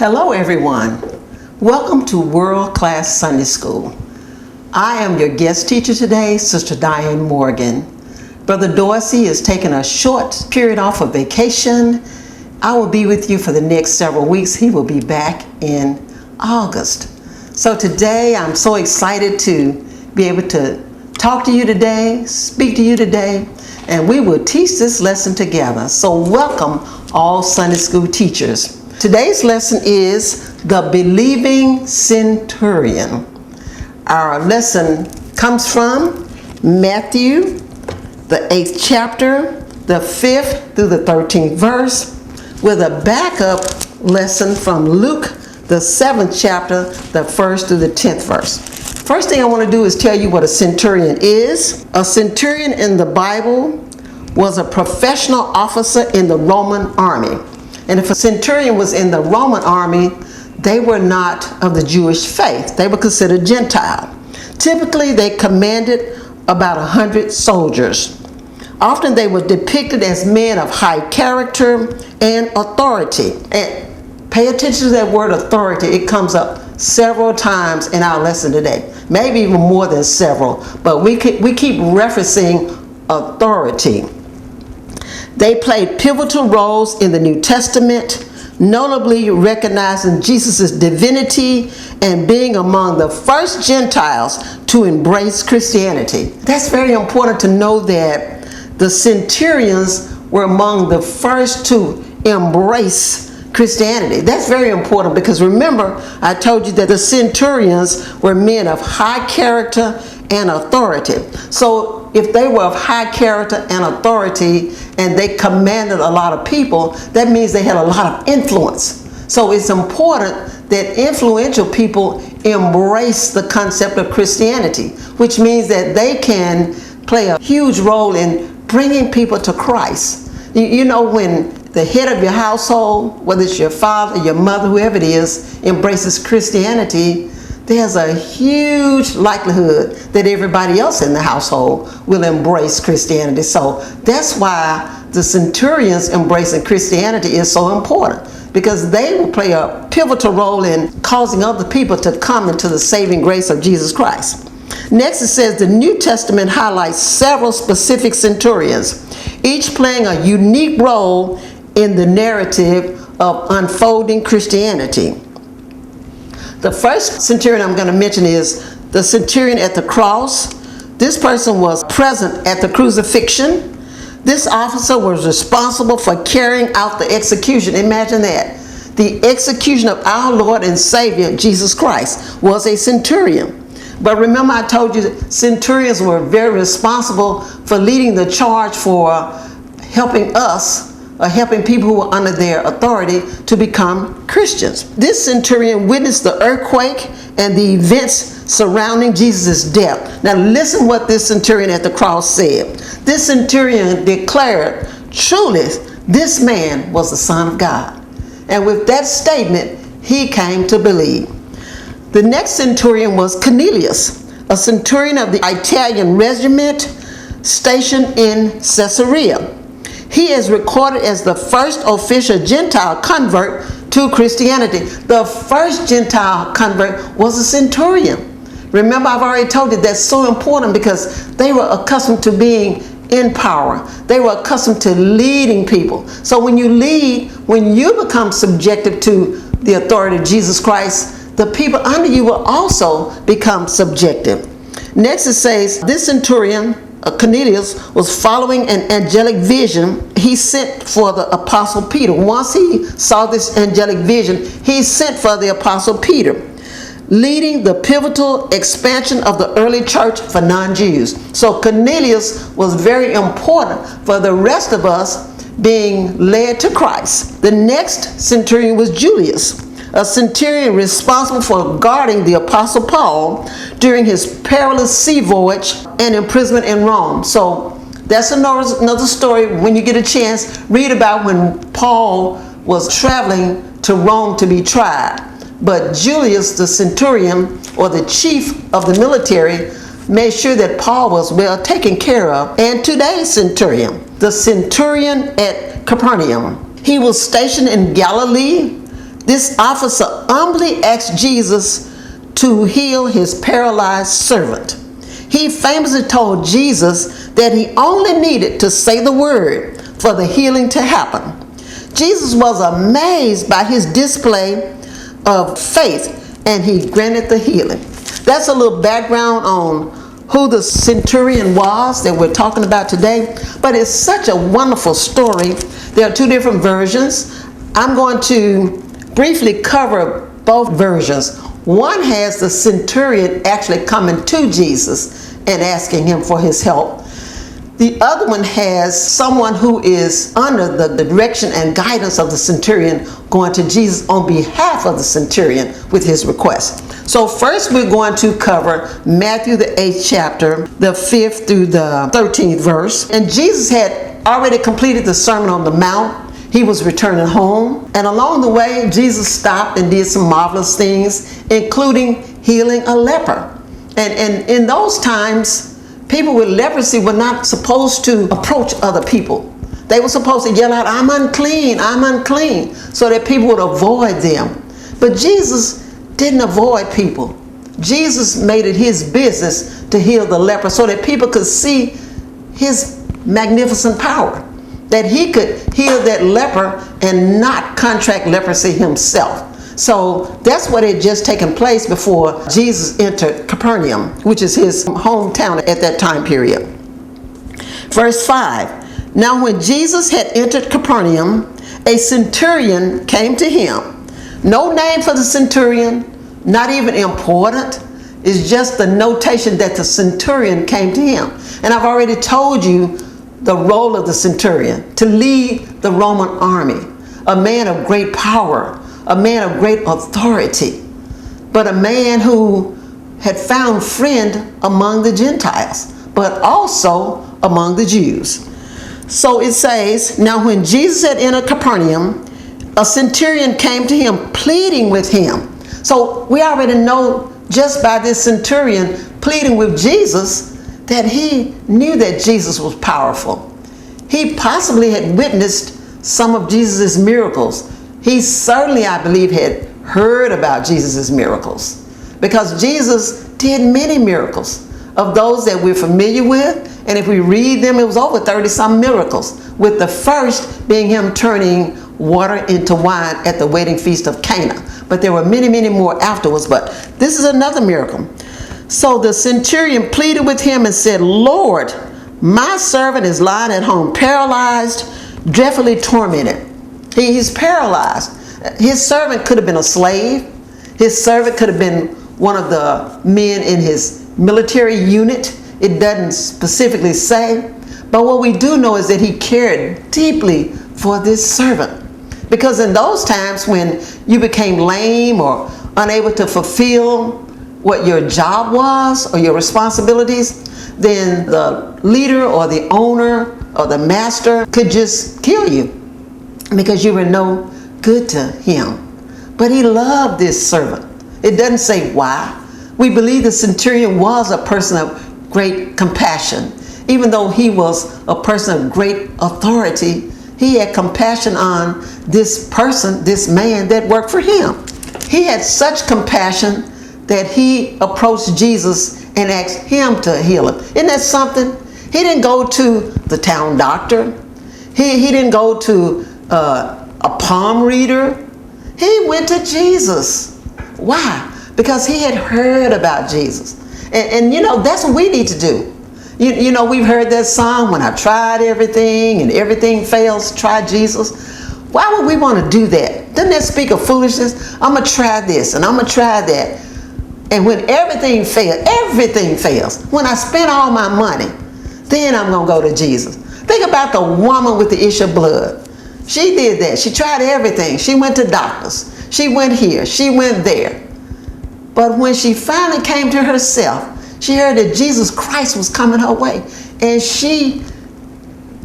Hello everyone. Welcome to World Class Sunday School. I am your guest teacher today, Sister Diann Morgan. Brother Dorsey is taking a short period off of vacation. I will be with you for the next several weeks. He will be back in August. So today I'm so excited to be able to talk to you today, speak to you today, and we will teach this lesson together. So welcome all Sunday school teachers. Today's lesson is the believing centurion. Our lesson comes from Matthew, the 8th chapter, the 5th through the 13th verse, with a backup lesson from Luke, the 7th chapter, the 1st through the 10th verse. First thing I want to do is tell you what a centurion is. A centurion in the Bible was a professional officer in the Roman army. And if a centurion was in the Roman army, they were not of the Jewish faith. They were considered Gentile. Typically, they commanded about 100 soldiers. Often they were depicted as men of high character and authority. And pay attention to that word authority. It comes up several times in our lesson today. Maybe even more than several. But we keep referencing authority. They played pivotal roles in the New Testament, notably recognizing Jesus' divinity and being among the first Gentiles to embrace Christianity. That's very important to know that the centurions were among the first to embrace Christianity. That's very important because remember, I told you that the centurions were men of high character and authority. So if they were of high character and authority and they commanded a lot of people, that means they had a lot of influence. So it's important that influential people embrace the concept of Christianity, which means that they can play a huge role in bringing people to Christ. You know, when the head of your household, whether it's your father, your mother, whoever it is, embraces Christianity, there's a huge likelihood that everybody else in the household will embrace Christianity. So that's why the centurions embracing Christianity is so important, because they will play a pivotal role in causing other people to come into the saving grace of Jesus Christ. Next, it says the New Testament highlights several specific centurions, each playing a unique role in the narrative of unfolding Christianity. The first centurion I'm going to mention is the centurion at the cross. This person was present at the crucifixion. This officer was responsible for carrying out the execution. Imagine that. The execution of our Lord and Savior, Jesus Christ, was a centurion. But remember, I told you that centurions were very responsible for leading the charge for helping us, or helping people who were under their authority to become Christians. This centurion witnessed the earthquake and the events surrounding Jesus' death. Now listen what this centurion at the cross said. This centurion declared, "Truly, this man was the Son of God." And with that statement, he came to believe. The next centurion was Cornelius, a centurion of the Italian regiment stationed in Caesarea. He is recorded as the first official Gentile convert to Christianity. The first Gentile convert was a centurion. Remember, I've already told you that's so important because they were accustomed to being in power. They were accustomed to leading people. So when you lead, when you become subjective to the authority of Jesus Christ, the people under you will also become subjective. Next it says, this centurion, Cornelius, was following an angelic vision. He sent for the Apostle Peter. Once he saw this angelic vision, he sent for the Apostle Peter, leading the pivotal expansion of the early church for non-Jews. So Cornelius was very important for the rest of us being led to Christ. The next centurion was Julius, a centurion responsible for guarding the Apostle Paul during his perilous sea voyage and imprisonment in Rome. So that's another story. When you get a chance, read about when Paul was traveling to Rome to be tried. But Julius, the centurion, or the chief of the military, made sure that Paul was well taken care of. And today's centurion, the centurion at Capernaum, he was stationed in Galilee This officer humbly asked Jesus to heal his paralyzed servant. He famously told Jesus that he only needed to say the word for the healing to happen. Jesus was amazed by his display of faith, and he granted the healing. That's a little background on who the centurion was that we're talking about today, but it's such a wonderful story. There are two different versions. I'm going to briefly cover both versions. One has the centurion actually coming to Jesus and asking him for his help. The other one has someone who is under the direction and guidance of the centurion going to Jesus on behalf of the centurion with his request. So first we're going to cover Matthew the 8th chapter, the 5th through the 13th verse. And Jesus had already completed the Sermon on the Mount. He was returning home. And along the way, Jesus stopped and did some marvelous things, including healing a leper. And in those times, people with leprosy were not supposed to approach other people. They were supposed to yell out, "I'm unclean, I'm unclean," so that people would avoid them. But Jesus didn't avoid people. Jesus made it his business to heal the leper so that people could see his magnificent power, that he could heal that leper and not contract leprosy himself. So that's what had just taken place before Jesus entered Capernaum, which is his hometown at that time period. Verse 5, now when Jesus had entered Capernaum, a centurion came to him. No name for the centurion, not even important. It's just the notation that the centurion came to him. And I've already told you the role of the centurion, to lead the Roman army, a man of great power, a man of great authority, but a man who had found friend among the Gentiles, but also among the Jews. So it says, now when Jesus had entered Capernaum, a centurion came to him pleading with him. So we already know just by this centurion pleading with Jesus that he knew that Jesus was powerful. He possibly had witnessed some of Jesus' miracles. He certainly, I believe, had heard about Jesus' miracles, because Jesus did many miracles of those that we're familiar with. And if we read them, it was over 30-some miracles, with the first being him turning water into wine at the wedding feast of Cana. But there were many, many more afterwards, but this is another miracle. So the centurion pleaded with him and said, Lord, my servant is lying at home, paralyzed, dreadfully tormented. He's paralyzed. His servant could have been a slave. His servant could have been one of the men in his military unit. It doesn't specifically say. But what we do know is that he cared deeply for this servant. Because in those times when you became lame or unable to fulfill what your job was or your responsibilities, then the leader or the owner or the master could just kill you, because you were no good to him. But he loved this servant. It doesn't say why. We believe the centurion was a person of great compassion. Even though he was a person of great authority, he had compassion on this person, this man that worked for him. He had such compassion that he approached Jesus and asked him to heal him. Isn't that something? He didn't go to the town doctor. He didn't go to a palm reader. He went to Jesus. Why? Because he had heard about Jesus. And you know, that's what we need to do. You know, we've heard that song, when I tried everything and everything fails, try Jesus. Why would we want to do that? Doesn't that speak of foolishness? I'm going to try this and I'm going to try that. And when everything fails. When I spend all my money, then I'm going to go to Jesus. Think about the woman with the issue of blood. She did that. She tried everything. She went to doctors. She went here. She went there. But when she finally came to herself, she heard that Jesus Christ was coming her way. And she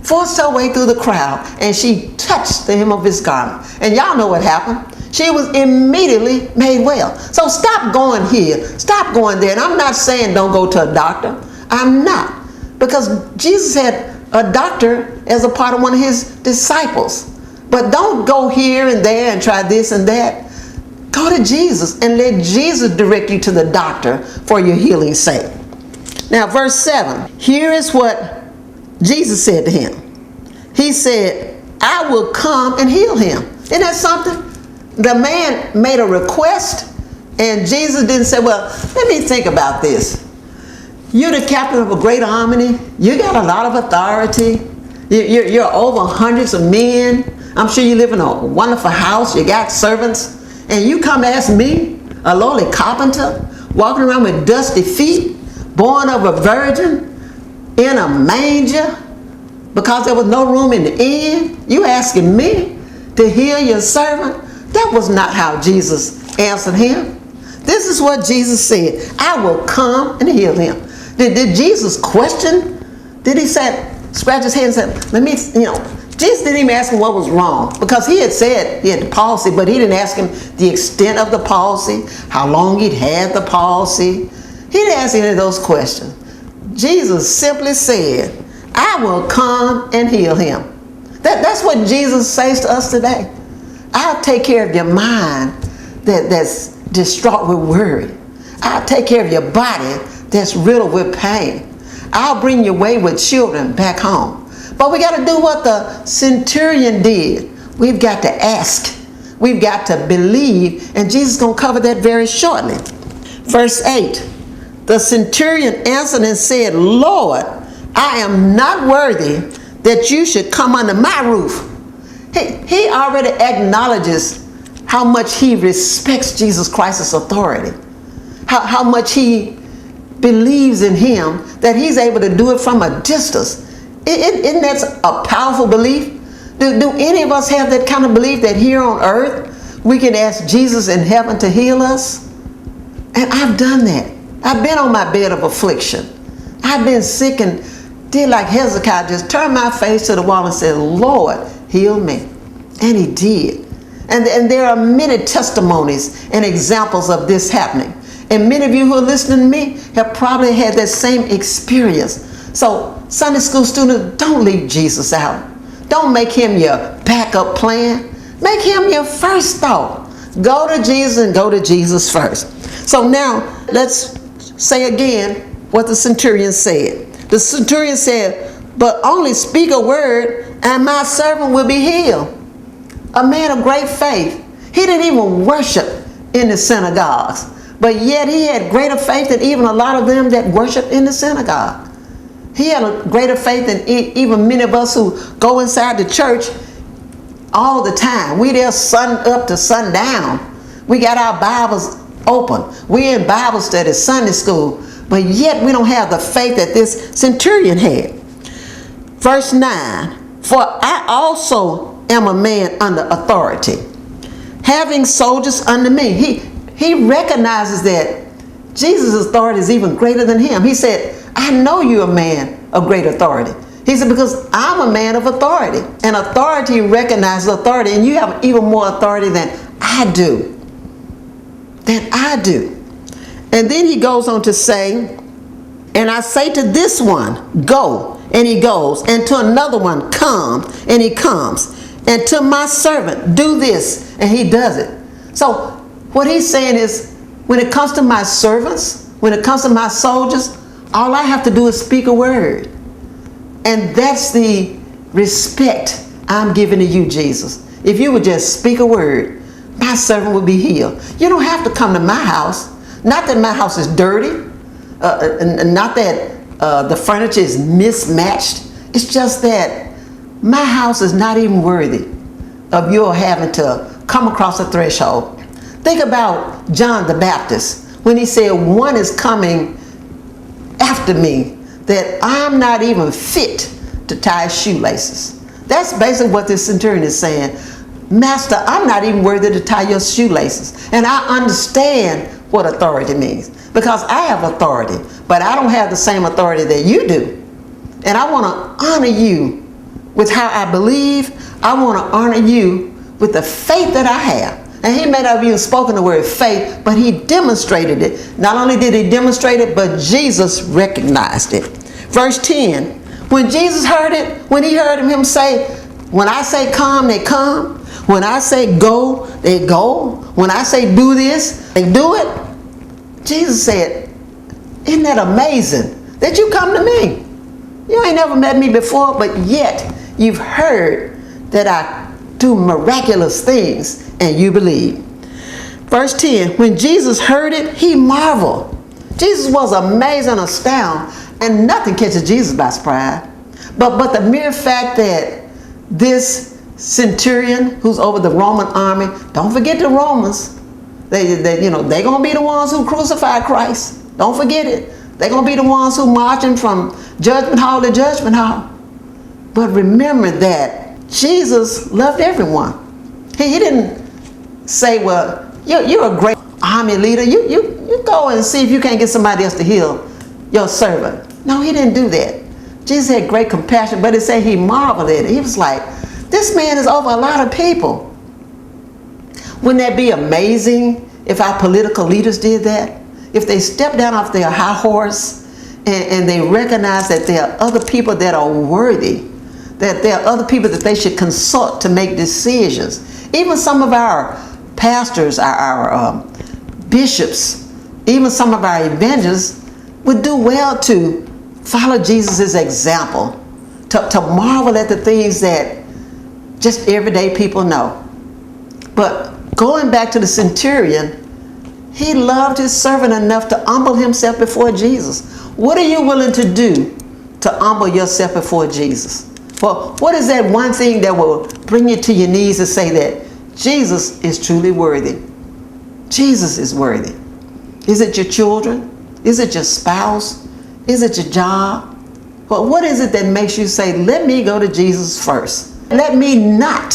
forced her way through the crowd and she touched the hem of his garment. And y'all know what happened. She was immediately made well. So stop going here. Stop going there. And I'm not saying don't go to a doctor. I'm not. Because Jesus had a doctor as a part of one of his disciples. But don't go here and there and try this and that. Go to Jesus and let Jesus direct you to the doctor for your healing's sake. Now, verse 7. Here is what Jesus said to him. He said, I will come and heal him. Isn't that something? The man made a request, and Jesus didn't say, well, let me think about this. You're the captain of a great army. You got a lot of authority. You're over hundreds of men. I'm sure you live in a wonderful house. You got servants. And you come to ask me, a lowly carpenter, walking around with dusty feet, born of a virgin, in a manger, because there was no room in the inn. You asking me to heal your servant? That was not how Jesus answered him. This is what Jesus said. I will come and heal him. Did Jesus question? Did he say, scratch his head and say, let me, Jesus didn't even ask him what was wrong, because he had said he had the palsy, but he didn't ask him the extent of the palsy, how long he'd had the palsy. He didn't ask any of those questions. Jesus simply said, I will come and heal him. That's what Jesus says to us today. I'll take care of your mind that's distraught with worry. I'll take care of your body that's riddled with pain. I'll bring your wayward children back home. But we got to do what the centurion did. We've got to ask. We've got to believe. And Jesus is going to cover that very shortly. Verse 8. The centurion answered and said, Lord, I am not worthy that you should come under my roof. He already acknowledges how much he respects Jesus Christ's authority. How much he believes in him, that he's able to do it from a distance. Isn't that a powerful belief? Do any of us have that kind of belief that here on earth we can ask Jesus in heaven to heal us? And I've done that. I've been on my bed of affliction. I've been sick and did like Hezekiah, just turned my face to the wall and said, Lord, heal me. And he did. And there are many testimonies and examples of this happening. And many of you who are listening to me have probably had that same experience. So Sunday school students, don't leave Jesus out. Don't make him your backup plan. Make him your first thought. Go to Jesus and go to Jesus first. So now let's say again what the centurion said. The centurion said, but only speak a word and my servant will be healed. A man of great faith. He didn't even worship in the synagogues, but yet he had greater faith than even a lot of them that worship in the synagogue. He had a greater faith than even many of us who go inside the church all the time. We there sun up to sundown. We got our Bibles open. We're in Bible study, Sunday school, but yet we don't have the faith that this centurion had. Verse 9, for I also am a man under authority, having soldiers under me. He recognizes that Jesus' authority is even greater than him. He said, I know you're a man of great authority. He said, because I'm a man of authority. And authority recognizes authority, and you have even more authority than I do. And then he goes on to say, and I say to this one, go, and he goes. And to another one, come, and he comes. And to my servant, do this, and he does it. So what he's saying is, when it comes to my servants, when it comes to my soldiers, all I have to do is speak a word. And that's the respect I'm giving to you, Jesus. If you would just speak a word, my servant will be healed. You don't have to come to my house. Not that my house is dirty, not that the furniture is mismatched. It's just that my house is not even worthy of your having to come across the threshold. Think about John the Baptist when he said, one is coming after me that I'm not even fit to tie his shoelaces. That's basically what this centurion is saying. Master, I'm not even worthy to tie your shoelaces. And I understand what authority means, because I have authority, but I don't have the same authority that you do. And I want to honor you with how I believe. I want to honor you with the faith that I have. And he may not have even spoken the word faith, but he demonstrated it. Not only did he demonstrate it, but Jesus recognized it. Verse 10, when Jesus heard it, when he heard him say, when I say come, they come. When I say go, they go. When I say do this, they do it. Jesus said, isn't that amazing that you come to me? You ain't never met me before, but yet you've heard that I do miraculous things and you believe. Verse 10, when Jesus heard it, he marveled. Jesus was amazed and astounded, and nothing catches Jesus by surprise. But the mere fact that this centurion who's over the Roman army, don't forget the Romans, they're going to be the ones who crucified Christ. Don't forget it. They're going to be the ones who marching from judgment hall to judgment hall. But remember that Jesus loved everyone. He didn't say, well, you're a great army leader. You go and see if you can't get somebody else to heal your servant. No, he didn't do that. Jesus had great compassion, but it said he marveled at it. He was like, this man is over a lot of people. Wouldn't that be amazing if our political leaders did that? If they stepped down off their high horse and they recognize that there are other people that are worthy, that there are other people that they should consult to make decisions. Even some of our pastors, our bishops, even some of our evangelists would do well to follow Jesus' example, to marvel at the things that just everyday people know. But going back to the centurion, he loved his servant enough to humble himself before Jesus. What are you willing to do to humble yourself before Jesus? Well, what is that one thing that will bring you to your knees and say that Jesus is truly worthy? Jesus is worthy. Is it your children? Is it your spouse? Is it your job? Well, what is it that makes you say, let me go to Jesus first? Let me not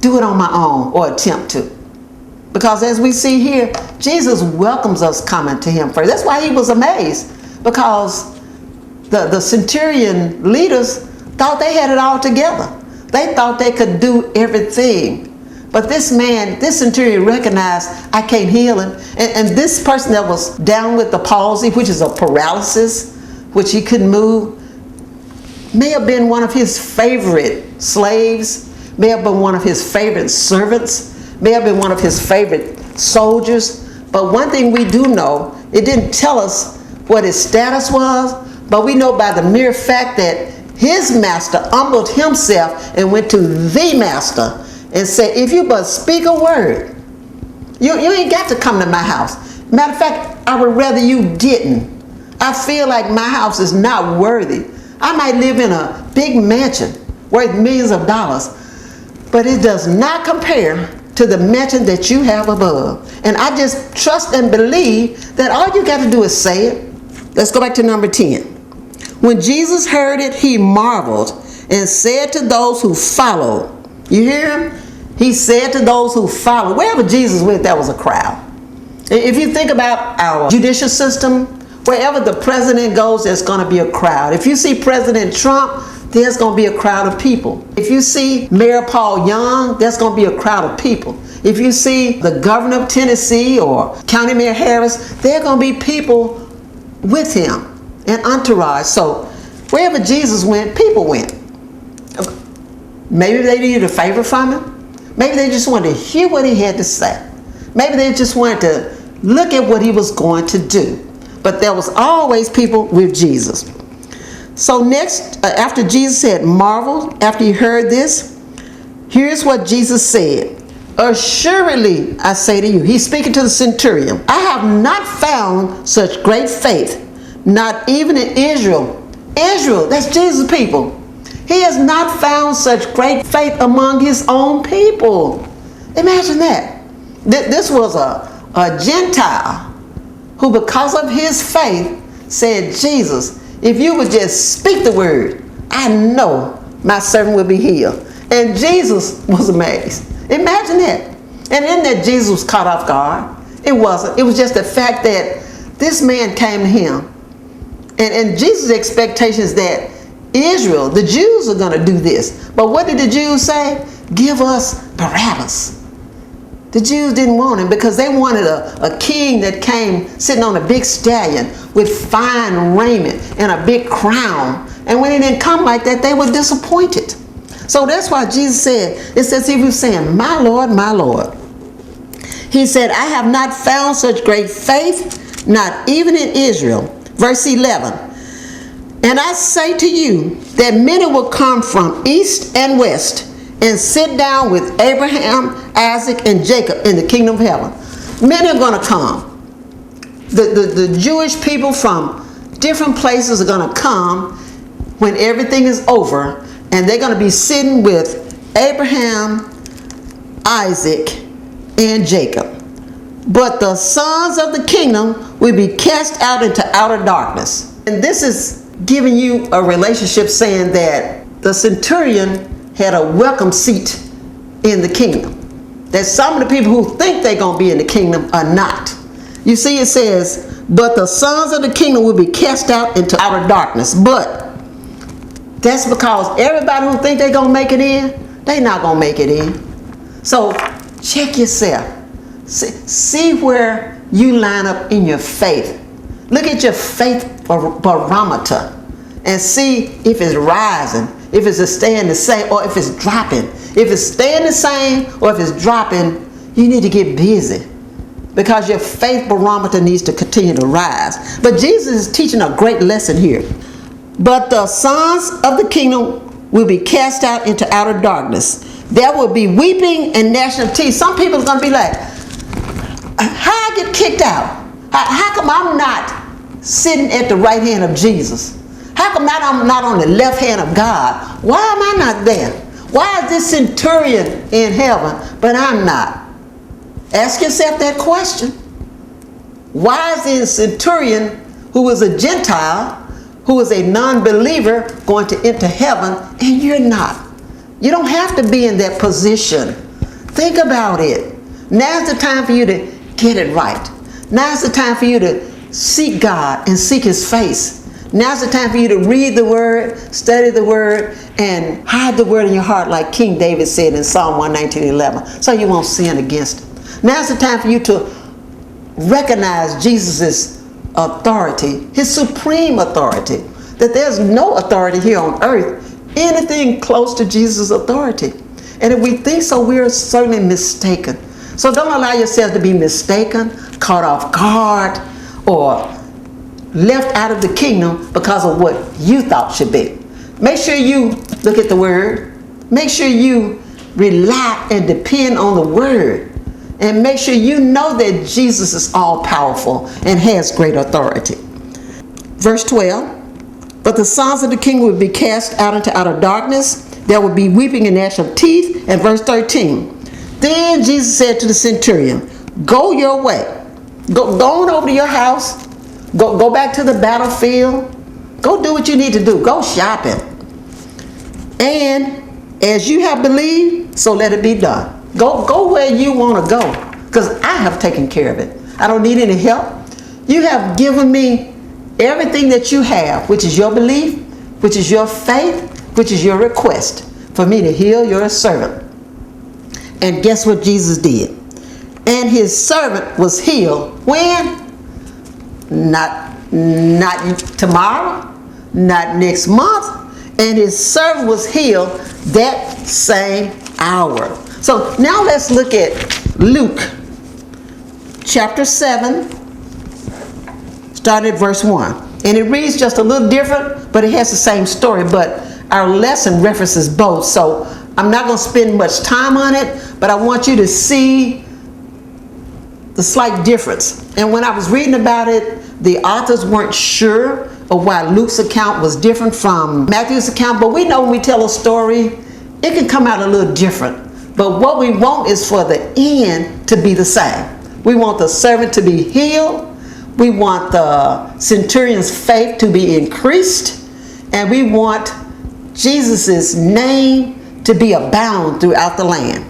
do it on my own or attempt to. Because as we see here, Jesus welcomes us coming to him first. That's why he was amazed, because the centurion leaders thought they had it all together. They thought they could do everything. But this man, this centurion recognized, I can't heal him. And this person that was down with the palsy, which is a paralysis, which he couldn't move, may have been one of his favorite slaves, may have been one of his favorite servants, may have been one of his favorite soldiers. But one thing we do know, it didn't tell us what his status was, but we know by the mere fact that his master humbled himself and went to the master and said, if you but speak a word, you ain't got to come to my house. Matter of fact, I would rather you didn't. I feel like my house is not worthy. I might live in a big mansion worth millions of dollars, but it does not compare to the mansion that you have above. And I just trust and believe that all you got to do is say it. Let's go back to number 10. When Jesus heard it, he marveled and said to those who followed. You hear him? He said to those who followed. Wherever Jesus went, there was a crowd. If you think about our judicial system, wherever the president goes, there's going to be a crowd. If you see President Trump, there's going to be a crowd of people. If you see Mayor Paul Young, there's going to be a crowd of people. If you see the governor of Tennessee or County Mayor Harris, there are going to be people with him and entourage. So wherever Jesus went, people went. Maybe they needed a favor from him. Maybe they just wanted to hear what he had to say. Maybe they just wanted to look at what he was going to do. But there was always people with Jesus. So next, after Jesus had marveled, after he heard this, here's what Jesus said. Assuredly, I say to you, he's speaking to the centurion, I have not found such great faith, not even in Israel. Israel, that's Jesus' people. He has not found such great faith among his own people. Imagine that. This was a Gentile who, because of his faith, said, Jesus, if you would just speak the word, I know my servant will be healed. And Jesus was amazed. Imagine that. And in that, Jesus was caught off guard. It wasn't. It was just the fact that this man came to him. And Jesus' expectation is that Israel, the Jews, are going to do this. But what did the Jews say? Give us Barabbas. The Jews didn't want him because they wanted a king that came sitting on a big stallion with fine raiment and a big crown. And when he didn't come like that, they were disappointed. So that's why Jesus said, it's as if he was saying, my Lord, my Lord. He said, I have not found such great faith, not even in Israel. Verse 11. And I say to you that many will come from east and west and sit down with Abraham, Isaac, and Jacob in the kingdom of heaven. Many are going to come. The Jewish people from different places are going to come when everything is over, and they're going to be sitting with Abraham, Isaac, and Jacob. But the sons of the kingdom will be cast out into outer darkness. And this is giving you a relationship saying that the centurion had a welcome seat in the kingdom. That some of the people who think they're going to be in the kingdom are not. You see, it says, but the sons of the kingdom will be cast out into outer darkness. But that's because everybody who think they're going to make it in, they're not going to make it in. So check yourself. See where you line up in your faith. Look at your faith barometer and see if it's rising, if it's staying the same, or if it's dropping. If it's staying the same or if it's dropping, you need to get busy because your faith barometer needs to continue to rise. But Jesus is teaching a great lesson here. But the sons of the kingdom will be cast out into outer darkness. There will be weeping and gnashing of teeth. Some people are going to be like, how I get kicked out? How come I'm not sitting at the right hand of Jesus? How come I'm not on the left hand of God? Why am I not there? Why is this centurion in heaven, but I'm not? Ask yourself that question. Why is the centurion, who is a Gentile, who is a non-believer, going to enter heaven, and you're not? You don't have to be in that position. Think about it. Now's the time for you to get it right. Now's the time for you to seek God and seek his face. Now's the time for you to read the word, study the word, and hide the word in your heart like King David said in Psalm 119:11, so you won't sin against him. Now's the time for you to recognize Jesus' authority, his supreme authority, that there's no authority here on earth, anything close to Jesus' authority. And if we think so, we are certainly mistaken. So don't allow yourself to be mistaken, caught off guard, or left out of the kingdom because of what you thought should be. Make sure you look at the word. Make sure you rely and depend on the word. And make sure you know that Jesus is all powerful and has great authority. Verse 12, but the sons of the king will be cast out into outer darkness. There will be weeping and gnashing of teeth. And verse 13, then Jesus said to the centurion, go your way. Go on over to your house. Go back to the battlefield. Go do what you need to do. Go shopping. And as you have believed, so let it be done. Go where you want to go, because I have taken care of it. I don't need any help. You have given me everything that you have, which is your belief, which is your faith, which is your request for me to heal your servant. And guess what Jesus did? And his servant was healed. When? Not tomorrow, not next month. And his servant was healed that same hour. So now let's look at Luke chapter 7, starting at verse 1. And it reads just a little different, but it has the same story. But our lesson references both. So I'm not going to spend much time on it, but I want you to see the slight difference. And when I was reading about it, the authors weren't sure of why Luke's account was different from Matthew's account. But we know when we tell a story, it can come out a little different. But what we want is for the end to be the same. We want the servant to be healed. We want the centurion's faith to be increased. And we want Jesus' name to be abound throughout the land.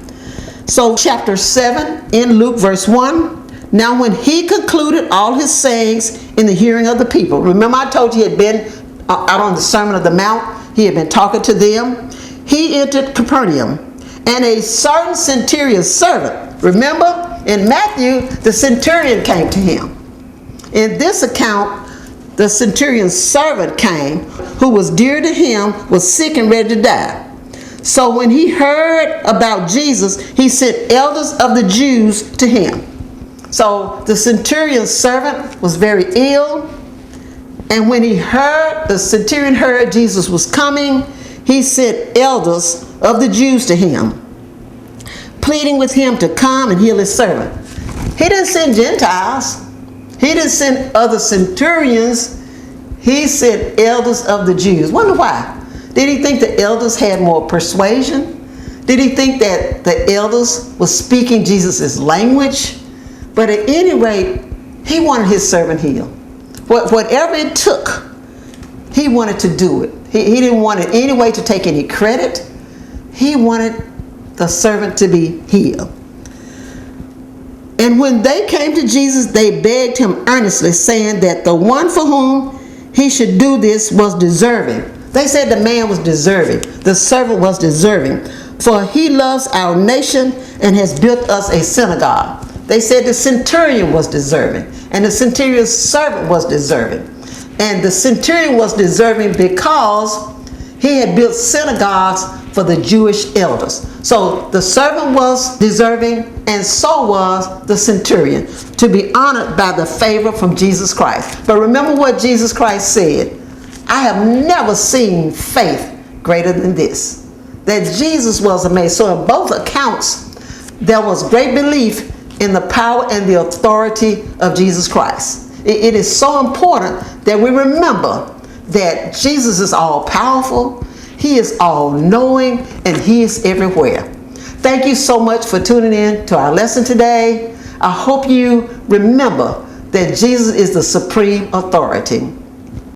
So chapter 7 in Luke verse 1. Now when he concluded all his sayings in the hearing of the people. Remember I told you he had been out on the Sermon of the Mount. He had been talking to them. He entered Capernaum. And a certain centurion's servant. Remember in Matthew the centurion came to him. In this account the centurion's servant came, who was dear to him, was sick and ready to die. So when he heard about Jesus, he sent elders of the Jews to him. So the centurion's servant was very ill. And when the centurion heard Jesus was coming, he sent elders of the Jews to him, pleading with him to come and heal his servant. He didn't send Gentiles. He didn't send other centurions. He sent elders of the Jews. Wonder why? Did he think the elders had more persuasion? Did he think that the elders were speaking Jesus' language? But at any rate, he wanted his servant healed. Whatever it took, he wanted to do it. He didn't want in any way to take any credit. He wanted the servant to be healed. And when they came to Jesus, they begged him earnestly, saying that the one for whom he should do this was deserving. They said the man was deserving. The servant was deserving. For he loves our nation and has built us a synagogue. They said the centurion was deserving. And the centurion's servant was deserving. And the centurion was deserving because he had built synagogues for the Jewish elders. So the servant was deserving, and so was the centurion, to be honored by the favor from Jesus Christ. But remember what Jesus Christ said: I have never seen faith greater than this. That Jesus was amazed. So in both accounts, there was great belief in the power and the authority of Jesus Christ. It is so important that we remember that Jesus is all powerful, he is all knowing, and he is everywhere. Thank you so much for tuning in to our lesson today. I hope you remember that Jesus is the supreme authority.